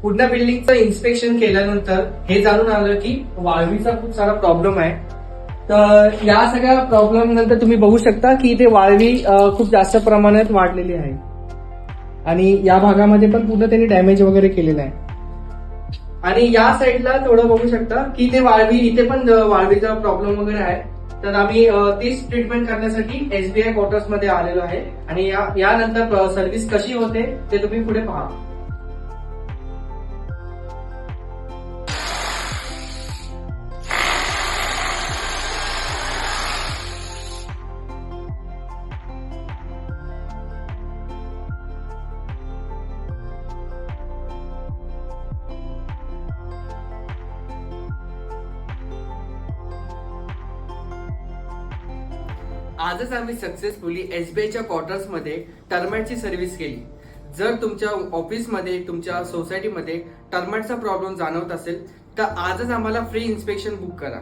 पूर्ण बिल्डिंगचं इन्स्पेक्शन केल्यानंतर हे जाणून आलं की वाळवीचा खूप सारा प्रॉब्लेम आहे. तर या सगळ्या प्रॉब्लेम नंतर तुम्ही बघू शकता की इथे वाळवी खूप जास्त प्रमाणात वाढलेली आहे आणि या भागामध्ये पण पूर्ण त्यांनी डॅमेज वगैरे केलेलं आहे. आणि या साईडला थोडं बघू शकता की इथे पण वाळवीचा प्रॉब्लेम वगैरे आहे. तर आम्ही तीच ट्रीटमेंट करण्यासाठी SBI क्वार्टर्स मध्ये आलेलो आहे आणि यानंतर सर्व्हिस कशी होते ते तुम्ही पुढे पहा. आजच आम्ही सक्सेसफुली SBIच्या क्वार्टर्समध्ये टर्माइटची सर्व्हिस केली. जर तुमच्या ऑफिसमध्ये तुमच्या सोसायटीमध्ये टर्माइटचा प्रॉब्लेम जाणवत असेल तर आजच आम्हाला फ्री इन्स्पेक्शन बुक करा.